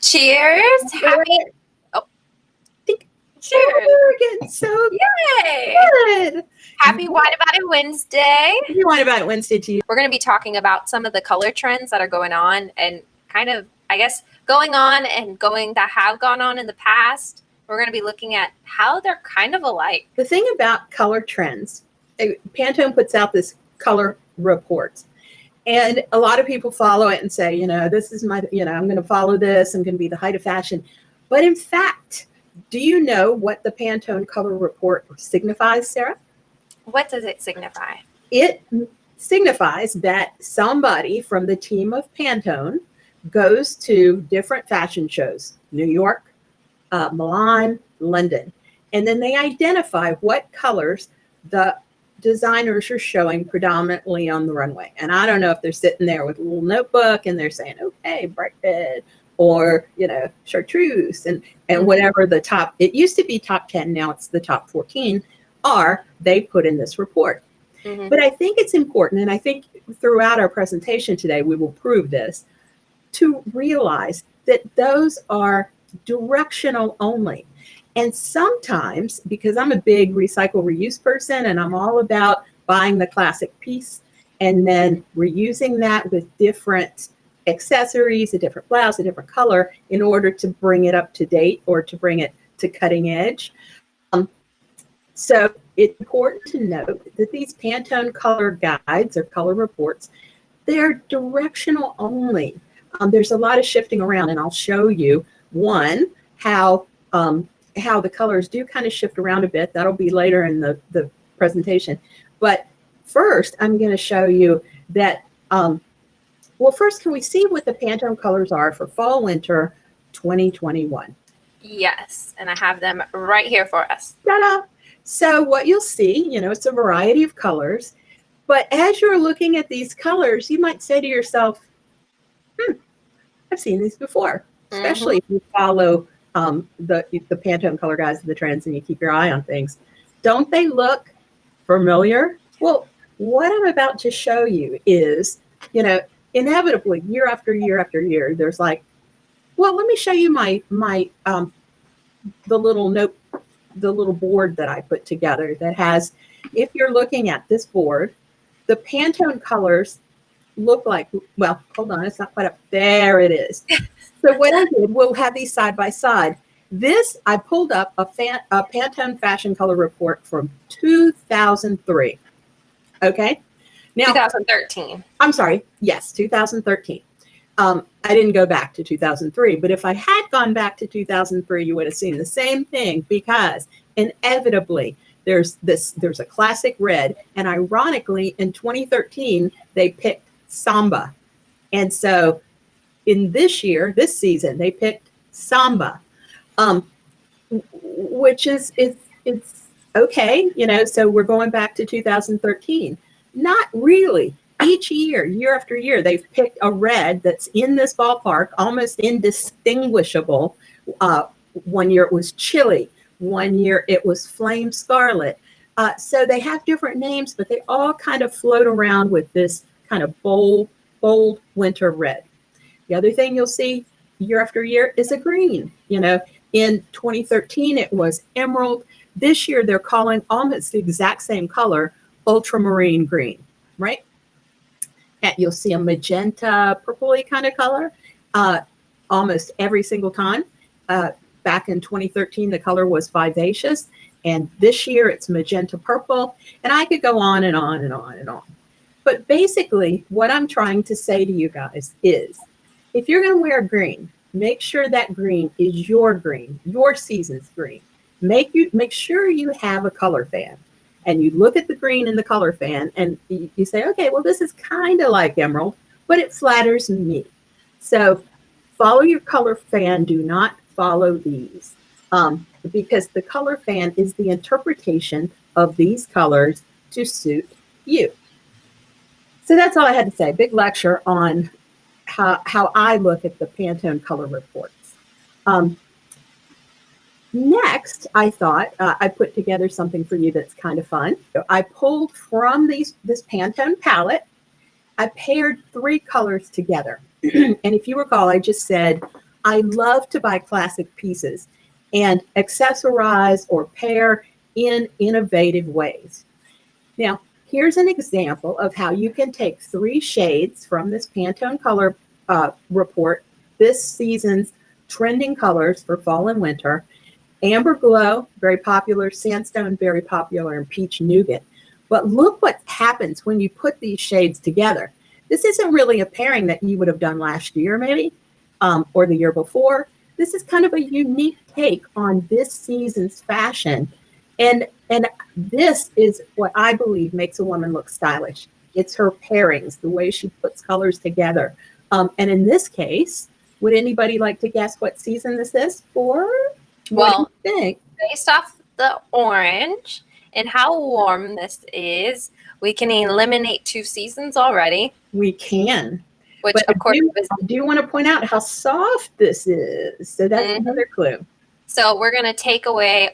Cheers. Happy. Oh, cheers. We're getting so Yay. good. Happy Wine About It Wednesday. Happy Wine About It Wednesday to you. We're going to be talking about some of the color trends that are going on and kind of, I guess, going on and that have gone on in the past. We're going to be looking at how they're kind of alike. The thing about color trends, Pantone puts out this color reports. And a lot of people follow it and say, this is my, I'm going to follow this. I'm going to be the height of fashion. But in fact, do you know what the Pantone color report signifies, Sarah? What does it signify? It signifies that somebody from the team of Pantone goes to different fashion shows, New York, Milan, London, and then they identify what colors the designers are showing predominantly on the runway. And I don't know if they're sitting there with a little notebook and they're saying, okay, bright red, or chartreuse, and whatever the top, it used to be top 10, now it's the top 14 they put in this report. Mm-hmm. But I think it's important, and I think throughout our presentation today we will prove this, to realize that those are directional only. And sometimes, because I'm a big recycle reuse person and I'm all about buying the classic piece and then reusing that with different accessories, a different blouse, a different color, in order to bring it up to date or to bring it to cutting edge. So it's important to note that these Pantone color guides or color reports, they're directional only. There's a lot of shifting around, and I'll show you one, how the colors do kind of shift around a bit. That'll be later in the presentation. But first, I'm going to show you that, well, first, can we see what the Pantone colors are for fall, winter 2021? Yes, and I have them right here for us. Ta-da! So what you'll see, it's a variety of colors. But as you're looking at these colors, you might say to yourself, I've seen these before, especially if you follow the Pantone color guides and the trends and you keep your eye on things. Don't they look familiar? Well, what I'm about to show you is, inevitably year after year after year, there's like, well, let me show you my the little board that I put together that has, if you're looking at this board, the Pantone colors look like, well, hold on, it's not quite up. There it is. So what I did, we'll have these side by side. This, I pulled up a Pantone fashion color report from 2003. Okay. Now, 2013. I'm sorry. Yes, 2013. I didn't go back to 2003, but if I had gone back to 2003, you would have seen the same thing, because inevitably there's a classic red, and ironically in 2013 they picked Samba, and so in this season they picked Samba, which is it's okay, so we're going back to 2013. Not really. Each year after year, they've picked a red that's in this ballpark, almost indistinguishable. 1 year it was chili. 1 year it was flame scarlet. So they have different names, but they all kind of float around with this kind of bold winter red. The other thing you'll see year after year is a green. In 2013, it was emerald. This year, they're calling almost the exact same color ultramarine green, right? And you'll see a magenta, purpley kind of color almost every single time. Back in 2013, the color was vivacious, and this year it's magenta purple, and I could go on and on and on and on. But basically, what I'm trying to say to you guys is, if you're going to wear green, make sure that green is your season's green. Make sure you have a color fan. And you look at the green in the color fan and you say, okay, well, this is kind of like emerald, but it flatters me. So follow your color fan. Do not follow these, because the color fan is the interpretation of these colors to suit you. So that's all I had to say. Big lecture on how I look at the Pantone color reports. Next, I thought I put together something for you that's kind of fun. I pulled from this Pantone palette. I paired 3 colors together. And if you recall, I just said I love to buy classic pieces and accessorize or pair in innovative ways. Now, here's an example of how you can take 3 shades from this Pantone color report, this season's trending colors for fall and winter. Amber Glow, very popular. Sandstone, very popular. And Peach Nougat. But look what happens when you put these shades together. This isn't really a pairing that you would have done last year, maybe, or the year before. This is kind of a unique take on this season's fashion. And this is what I believe makes a woman look stylish. It's her pairings, the way she puts colors together. And in this case, would anybody like to guess what season this is for? Well, what do you think? Based off the orange and how warm this is, we can eliminate 2 seasons already. We can. Which, but of course, I do want to point out how soft this is. So that's another clue. So we're going to take away,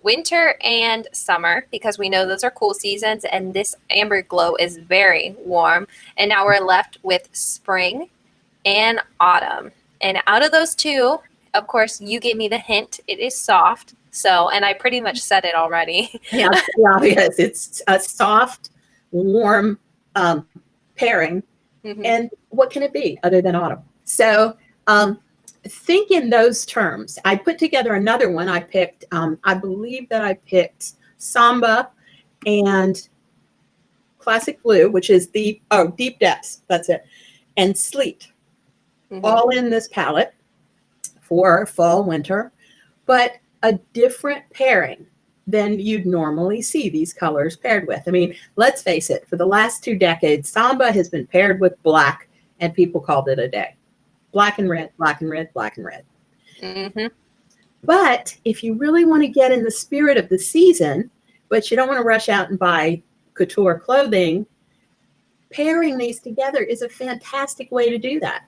winter and summer, because we know those are cool seasons, and this Amber Glow is very warm. And now we're left with spring and autumn. And out of those 2, of course, you gave me the hint. It is soft. So, and I pretty much said it already. Yeah, yes, it's a soft, warm pairing. And what can it be other than autumn? So think in those terms. I put together another one. I picked, I believe that I picked Samba and Classic Blue, which is Deep Depths. That's it. And Sleet. All in this palette for fall, winter, but a different pairing than you'd normally see these colors paired with. I mean, let's face it, for the last 2 decades, Samba has been paired with black, and people called it a day. Black and red, black and red, black and red. But if you really want to get in the spirit of the season, but you don't want to rush out and buy couture clothing, pairing these together is a fantastic way to do that.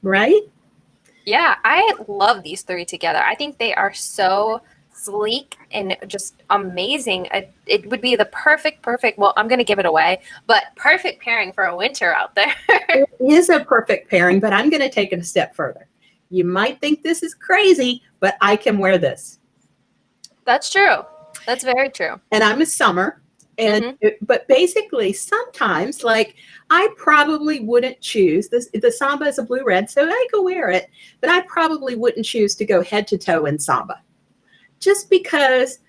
Right? Yeah, I love these 3 together. I think they are so sleek and just amazing. It would be the perfect, well, I'm going to give it away, but perfect pairing for a winter out there. It is a perfect pairing, but I'm going to take it a step further. You might think this is crazy, but I can wear this. That's true. That's very true. And I'm a summer. And but basically, sometimes, like, I probably wouldn't choose this. The Samba is a blue red, so I could wear it, but I probably wouldn't choose to go head to toe in Samba, just because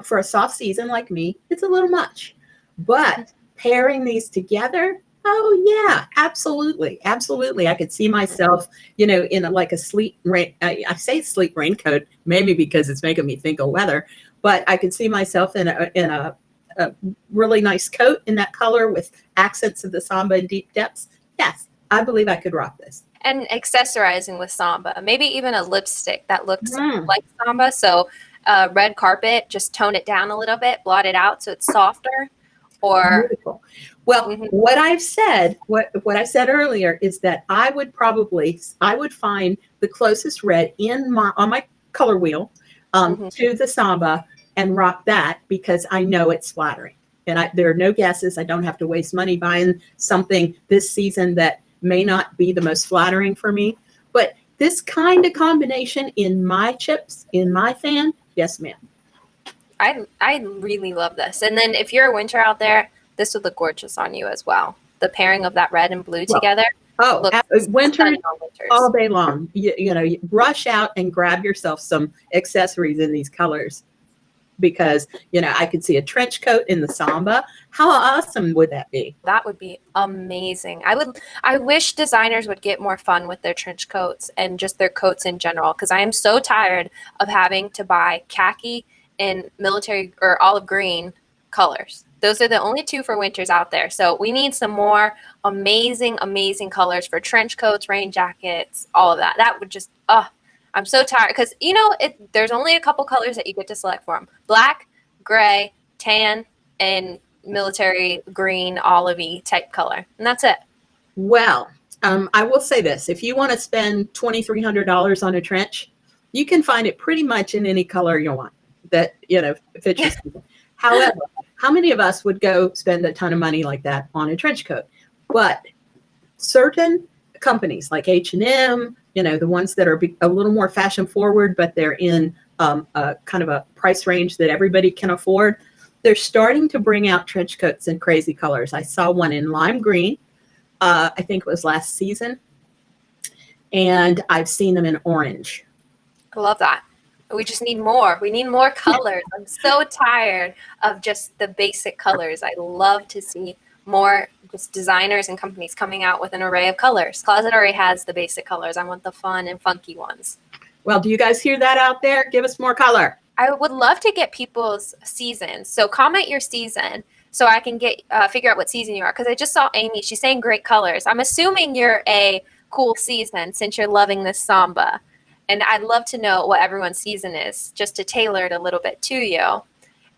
for a soft season like me, it's a little much. But pairing these together, oh yeah, absolutely, absolutely. I could see myself, in a sleet rain. I say sleet raincoat, maybe because it's making me think of weather, but I could see myself in a really nice coat in that color with accents of the Samba and Deep Depths. Yes, I believe I could rock this. And accessorizing with Samba, maybe even a lipstick that looks like Samba. So red carpet, just tone it down a little bit, blot it out so it's softer. Or beautiful. Well, what I've said, what I said earlier is that I would find the closest red on my color wheel to the Samba and rock that, because I know it's flattering. And there are no guesses. I don't have to waste money buying something this season that may not be the most flattering for me. But this kind of combination in my chips, in my fan, yes, ma'am. I really love this. And then if you're a winter out there, this would look gorgeous on you as well. The pairing of that red and blue together. Oh, winter all day long. You rush out and grab yourself some accessories in these colors, because I could see a trench coat in the Samba. How awesome would that be? That would be amazing. I wish designers would get more fun with their trench coats and just their coats in general, because I am so tired of having to buy khaki and military or olive green colors. Those are the only 2 for winters out there. So we need some more amazing colors for trench coats, rain jackets, all of that. That would just, I'm so tired, because, there's only a couple colors that you get to select for them. Black, gray, tan, and military green, olivey type color. And that's it. Well, I will say this. If you want to spend $2,300 on a trench, you can find it pretty much in any color you want that, fits your season. However, how many of us would go spend a ton of money like that on a trench coat? But certain companies like H&M, the ones that are a little more fashion forward, but they're in a kind of a price range that everybody can afford. They're starting to bring out trench coats in crazy colors. I saw one in lime green. I think it was last season. And I've seen them in orange. I love that. We just need more. We need more colors. I'm so tired of just the basic colors. I love to see more just designers and companies coming out with an array of colors. Closet already has the basic colors. I want the fun and funky ones. Well, do you guys hear that out there? Give us more color. I would love to get people's seasons. So comment your season so I can get figure out what season you are. Because I just saw Amy. She's saying great colors. I'm assuming you're a cool season since you're loving this samba. And I'd love to know what everyone's season is, just to tailor it a little bit to you.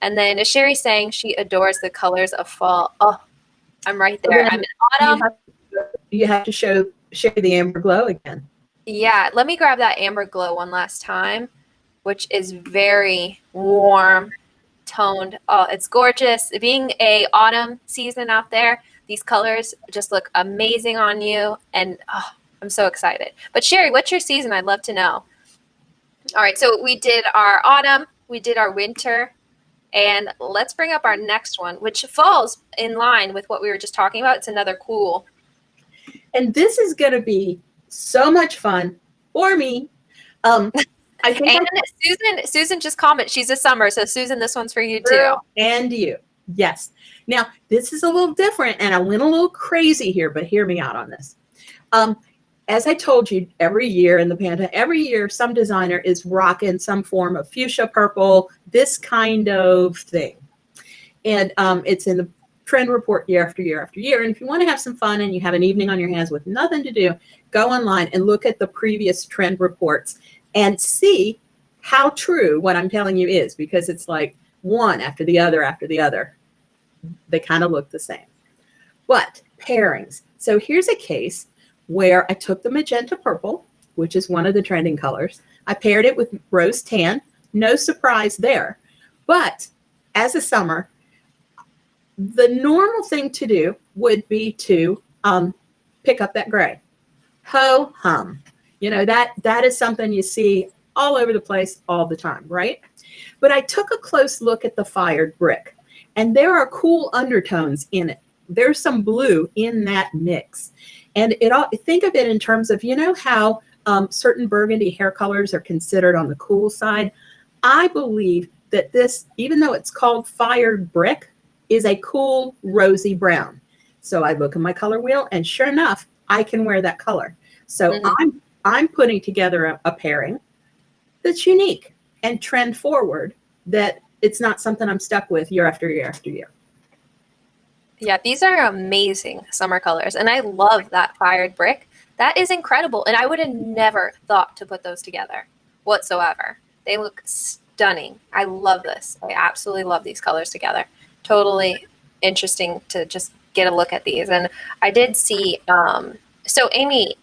And then Sherry's saying she adores the colors of fall. Oh, I'm right there. I'm in autumn. You have to share the amber glow again. Yeah, let me grab that amber glow one last time, which is very warm toned. Oh, it's gorgeous. Being a autumn season out there, these colors just look amazing on you. And I'm so excited. But Sherry, what's your season? I'd love to know. All right, so we did our autumn, we did our winter, and let's bring up our next one, which falls in line with what we were just talking about. It's another cool. And this is going to be so much fun for me. I think Susan just commented. She's a summer, so Susan, this one's for you too. And you. Yes. Now, this is a little different, and I went a little crazy here, but hear me out on this. As I told you, every year in the Pantone, every year some designer is rocking some form of fuchsia purple, this kind of thing. And it's in the trend report year after year after year. And if you want to have some fun and you have an evening on your hands with nothing to do, go online and look at the previous trend reports and see how true what I'm telling you is, because it's like one after the other after the other. They kind of look the same. But pairings. So here's a case where I took the magenta purple, which is one of the trending colors. I paired it with rose tan. No surprise there. But as a summer, the normal thing to do would be to pick up that gray. Ho hum. That is something you see all over the place all the time, right? But I took a close look at the fired brick, and there are cool undertones in it. There's some blue in that mix. And think of it in terms of, how certain burgundy hair colors are considered on the cool side. I believe that this, even though it's called fired brick, is a cool rosy brown. So I look at my color wheel, and sure enough, I can wear that color. So I'm putting together a pairing that's unique and trend forward, that it's not something I'm stuck with year after year after year. Yeah, these are amazing summer colors. And I love that fired brick. That is incredible. And I would have never thought to put those together whatsoever. They look stunning. I love this. I absolutely love these colors together. Totally interesting to just get a look at these. And I did see, so Amy,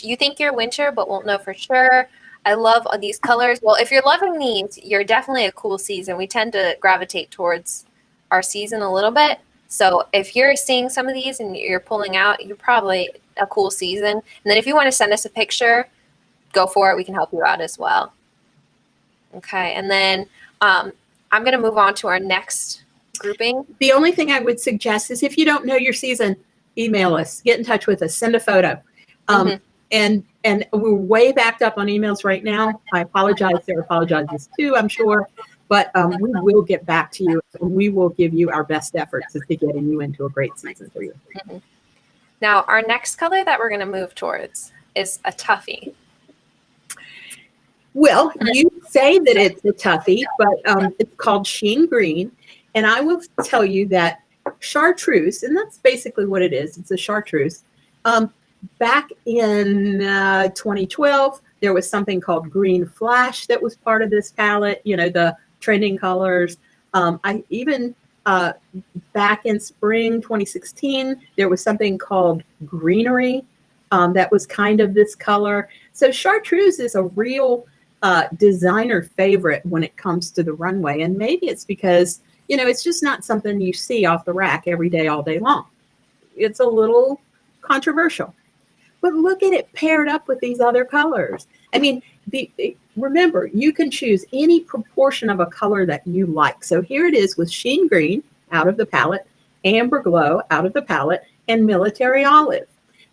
you think you're winter, but won't know for sure. I love these colors. Well, if you're loving these, you're definitely a cool season. We tend to gravitate towards our season a little bit. So if you're seeing some of these and you're pulling out, you're probably a cool season. And then if you want to send us a picture, go for it. We can help you out as well. Okay. And then I'm going to move on to our next grouping. The only thing I would suggest is, if you don't know your season, email us, get in touch with us, send a photo. And we're way backed up on emails right now. I apologize. Sarah apologizes too, I'm sure. But we will get back to you, and we will give you our best efforts to getting you into a great season for you. Now, our next color that we're going to move towards is a toughie. Well, you say that it's a toughie, but it's called sheen green. And I will tell you that chartreuse, and that's basically what it is. It's a chartreuse. Back in 2012, there was something called green flash that was part of this palette, the trending colors. I even back in spring 2016, there was something called greenery that was kind of this color. So chartreuse is a real designer favorite when it comes to the runway. And maybe it's because, it's just not something you see off the rack every day, all day long. It's a little controversial. but look at it paired up with these other colors. I mean, remember, you can choose any proportion of a color that you like. So here it is with sheen green out of the palette, amber glow out of the palette, and military olive.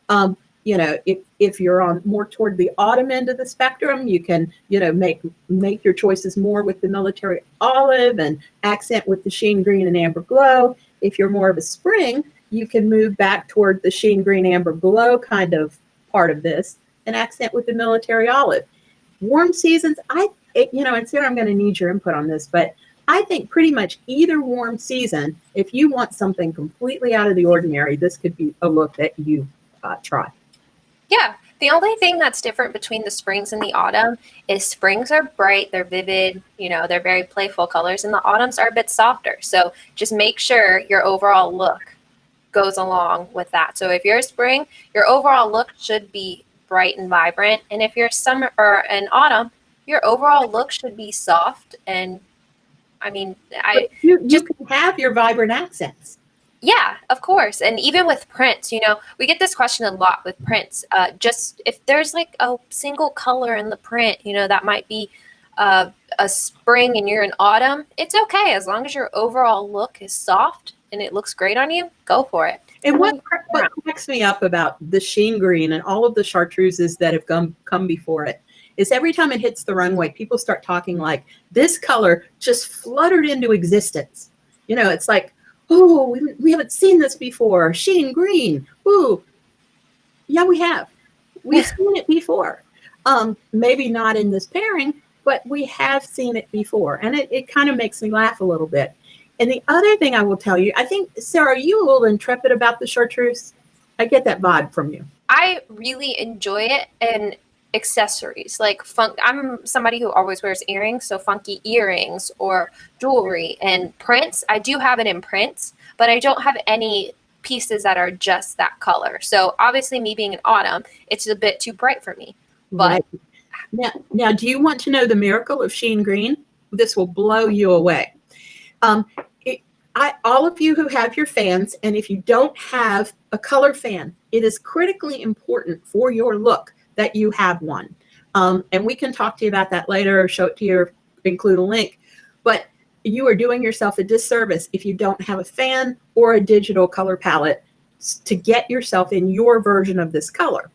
Um, if you're on more toward the autumn end of the spectrum, you can, make your choices more with the military olive and accent with the sheen green and amber glow. If you're more of a spring, you can move back toward the sheen green amber glow kind of part of this and accent with the military olive. Warm seasons, and Sarah, I'm going to need your input on this, but I think pretty much either warm season, if you want something completely out of the ordinary, this could be a look that you try. Yeah. The only thing that's different between the springs and the autumn is springs are bright, they're vivid, they're very playful colors, and the autumns are a bit softer. So just make sure your overall look goes along with that. So if you're a spring, your overall look should be bright and vibrant. And if you're summer or an autumn, your overall look should be soft. And I mean, you can have your vibrant accents. Yeah, of course. And even with prints, we get this question a lot with prints. Just if there's like a single color in the print, that might be a spring and you're in autumn, it's okay. As long as your overall look is soft and it looks great on you, go for it. And what cracks me up about the sheen green and all of the chartreuses that have come before it is every time it hits the runway, people start talking like this color just fluttered into existence. It's like, oh, we haven't seen this before. Sheen green. Ooh. Yeah, we have. We've seen it before. Maybe not in this pairing, but we have seen it before. And it kind of makes me laugh a little bit. And the other thing I will tell you, I think, Sarah, are you a little intrepid about the chartreuse? I get that vibe from you. I really enjoy it. And accessories like I'm somebody who always wears earrings, so funky earrings or jewelry and prints. I do have it in prints, but I don't have any pieces that are just that color. So obviously, me being in autumn, it's a bit too bright for me. But right. Now, do you want to know the miracle of sheen green? This will blow you away. All of you who have your fans, and if you don't have a color fan, it is critically important for your look that you have one. And we can talk to you about that later or show it to you or include a link. But you are doing yourself a disservice if you don't have a fan or a digital color palette to get yourself in your version of this color.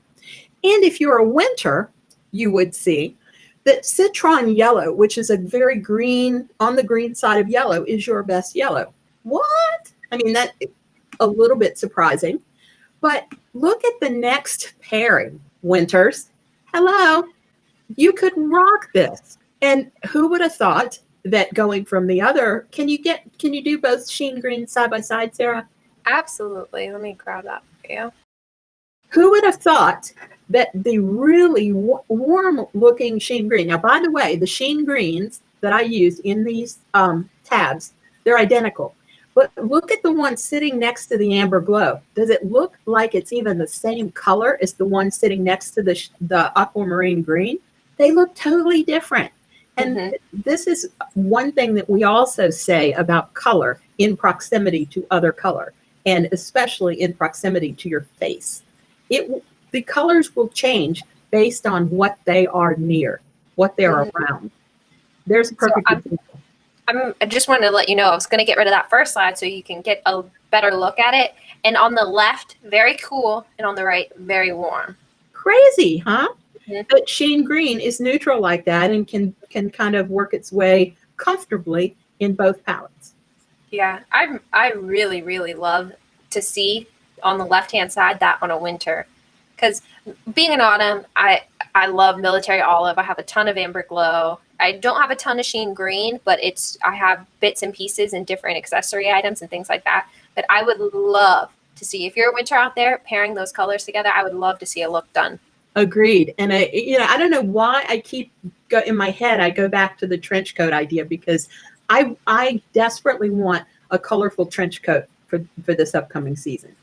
And if you're a winter, you would see that citron yellow, which is a very green, on the green side of yellow, is your best yellow. What? I mean, that's a little bit surprising. But look at the next pairing. Winters, hello, you could rock this. And who would have thought that going from the other, can you do both sheen green side by side, Sarah? Absolutely. Let me grab that for you. Who would have thought that the really warm looking sheen green, now by the way, the sheen greens that I used in these tabs, they're identical. But look at the one sitting next to the amber glow. Does it look like it's even the same color as the one sitting next to the aquamarine green? They look totally different. And this is one thing that we also say about color in proximity to other color, and especially in proximity to your face. The colors will change based on what they are near, what they're around. There's a perfect example. I just wanted to let you know I was going to get rid of that first slide so you can get a better look at it. And on the left, very cool, and on the right, very warm. Crazy, huh? But sheen green is neutral like that and can kind of work its way comfortably in both palettes. Yeah, I really, really love to see on the left-hand side that on a winter. Because being in autumn, I love military olive. I have a ton of amber glow. I don't have a ton of sheen green, but I have bits and pieces and different accessory items and things like that. But I would love to see, if you're a winter out there pairing those colors together, I would love to see a look done. Agreed. And I don't know why I keep in my head, I go back to the trench coat idea because I desperately want a colorful trench coat for this upcoming season.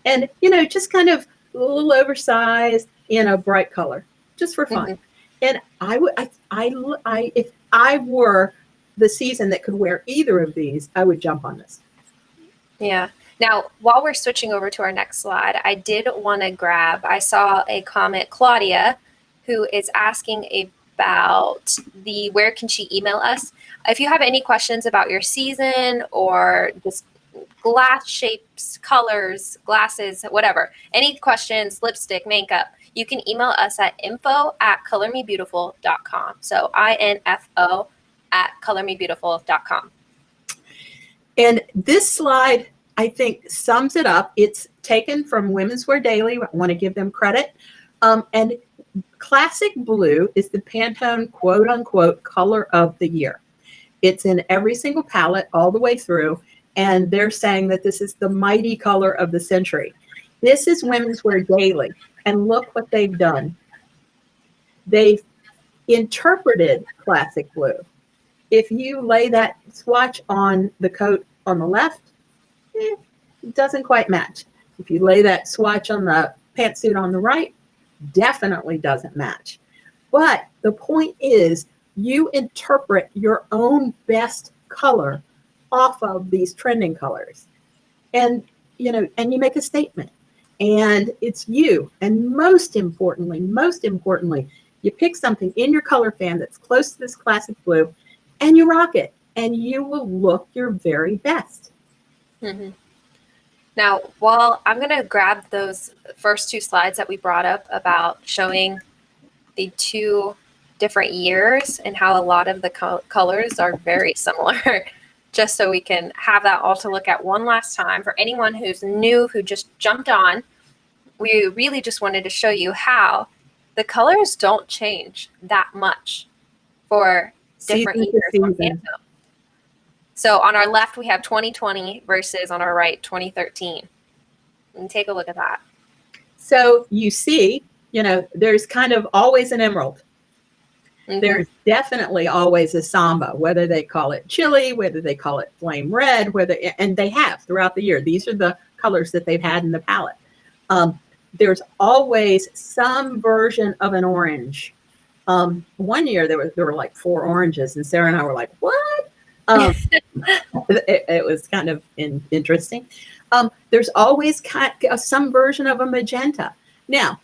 And, just kind of a little oversized in a bright color, just for fun. And if I were the season that could wear either of these, I would jump on this. Yeah. Now, while we're switching over to our next slide, I did want to I saw a comment, Claudia, who is asking about where can she email us? If you have any questions about your season or just glass shapes, colors, glasses, whatever, any questions, lipstick, makeup, you can email us at info@colormebeautiful.com. So info at colormebeautiful.com. And this slide, I think, sums it up. It's taken from Women's Wear Daily. I want to give them credit. And classic blue is the Pantone quote unquote color of the year. It's in every single palette all the way through. And they're saying that this is the mighty color of the century. This is Women's Wear Daily. And look what they've done. They've interpreted classic blue. If you lay that swatch on the coat on the left, it doesn't quite match. If you lay that swatch on the pantsuit on the right, definitely doesn't match. But the point is, you interpret your own best color off of these trending colors. And you make a statement. And it's you. And most importantly, you pick something in your color fan that's close to this classic blue, and you rock it, and you will look your very best. Mm-hmm. Now, I'm going to grab those first two slides that we brought up about showing the two different years and how a lot of the colors are very similar, just so we can have that all to look at one last time. For anyone who's new, who just jumped on, we really just wanted to show you how the colors don't change that much for different years on Pantone. So on our left, we have 2020 versus on our right, 2013. And take a look at that. So you see, there's kind of always an emerald. Mm-hmm. There's definitely always a samba, whether they call it chili, whether they call it flame red, and they have throughout the year. These are the colors that they've had in the palette. There's always some version of an orange. One year there were like 4 oranges, and Sarah and I were like, what? It was kind of interesting. There's always some version of a magenta. Now,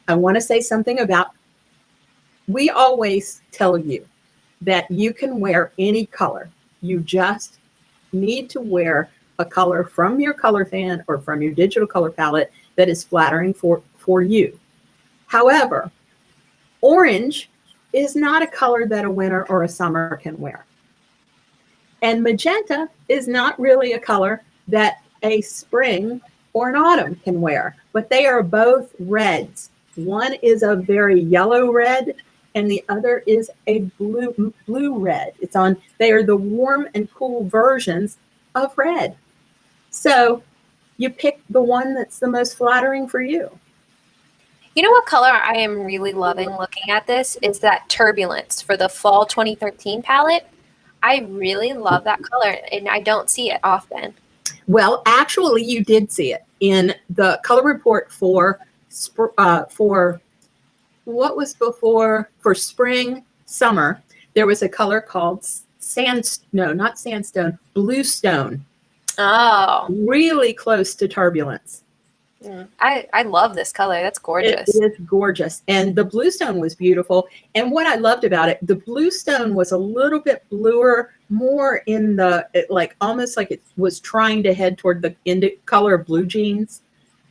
I want to say something about, we always tell you that you can wear any color. You just need to wear a color from your color fan or from your digital color palette that is flattering for you. However, orange is not a color that a winter or a summer can wear. And magenta is not really a color that a spring or an autumn can wear, but they are both reds. One is a very yellow red, and the other is a blue red. They are the warm and cool versions of red. So you pick the one that's the most flattering for you. You know what color I am really loving looking at this is that Turbulence for the fall 2013 palette. I really love that color, and I don't see it often. Well, actually, you did see it in the color report for what was before, for spring, summer. There was a color called bluestone. Oh. Really close to Turbulence. I love this color. That's gorgeous. It is gorgeous. And the bluestone was beautiful. And what I loved about it, the bluestone was a little bit bluer, more in almost like it was trying to head toward the color of blue jeans,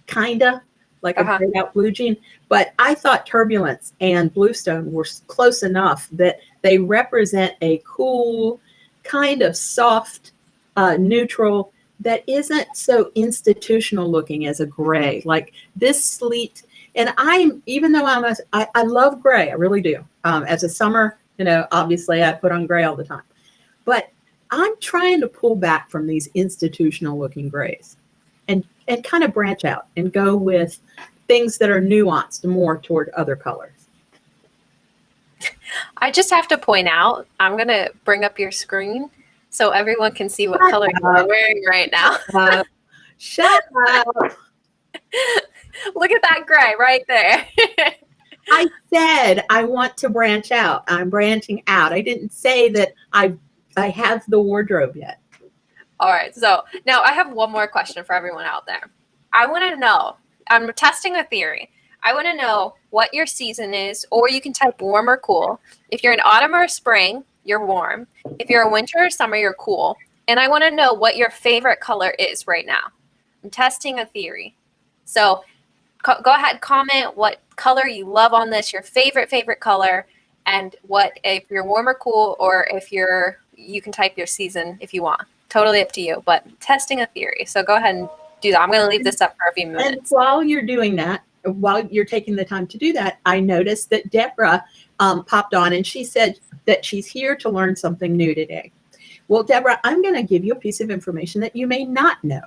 kind of like a grayed out blue jean. But I thought Turbulence and bluestone were close enough that they represent a cool, kind of soft, neutral, that isn't so institutional looking as a gray, like this sleet. And even though I love gray, I really do. As a summer, obviously I put on gray all the time, but I'm trying to pull back from these institutional looking grays and kind of branch out and go with things that are nuanced more toward other colors. I just have to point out, I'm going to bring up your screen so everyone can see what color you're wearing right now. Shut up. Look at that gray right there. I said I want to branch out. I'm branching out. I didn't say that I have the wardrobe yet. All right. So now I have one more question for everyone out there. I want to know, I'm testing a theory. I want to know what your season is, or you can type warm or cool. If you're in autumn or spring, you're warm. If you're a winter or summer, you're cool. And I want to know what your favorite color is right now. I'm testing a theory. So go ahead, comment what color you love on this, your favorite color, and what if you're warm or cool, or if you can type your season if you want. Totally up to you, but testing a theory. So go ahead and do that. I'm going to leave this up for a few And minutes. while you're doing that, while you're taking the time to do that, I noticed that Deborah popped on and she said that she's here to learn something new today. Well, Deborah, I'm going to give you a piece of information that you may not know.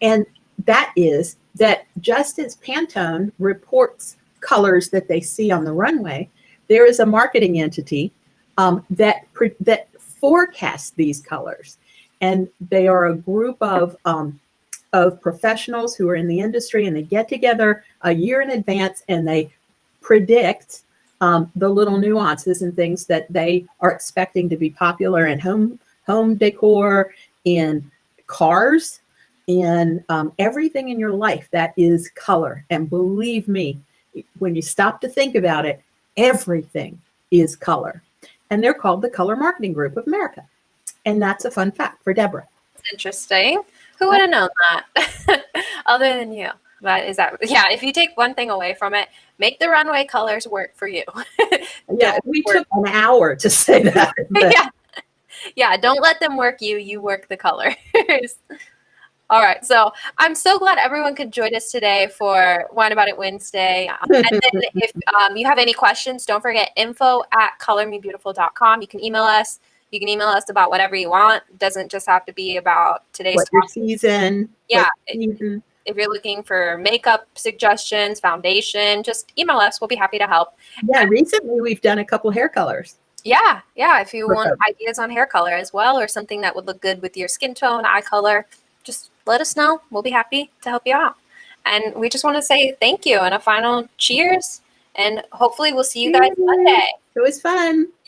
And that is that just as Pantone reports colors that they see on the runway, there is a marketing entity that forecasts these colors. And they are a group of professionals who are in the industry, and they get together a year in advance and they predict the little nuances and things that they are expecting to be popular in home decor, in cars, in everything in your life that is color. And believe me, when you stop to think about it, everything is color. And they're called the Color Marketing Group of America. And that's a fun fact for Deborah. It's interesting. Who would have known that other than you? But yeah, if you take one thing away from it, make the runway colors work for you. Yeah, we took an hour to say that. Yeah. Yeah, don't let them work you. You work the colors. All right. So I'm so glad everyone could join us today for Wine About It Wednesday. And then if you have any questions, don't forget info@colormebeautiful.com. You can email us. You can email us about whatever you want. It doesn't just have to be about today's what your season. Yeah. If you're looking for makeup suggestions, foundation, just email us. We'll be happy to help. Yeah, recently we've done a couple hair colors. Yeah. If you want ideas on hair color as well, or something that would look good with your skin tone, eye color, just let us know. We'll be happy to help you out. And we just want to say thank you and a final cheers. And hopefully we'll see you guys Monday. It was fun.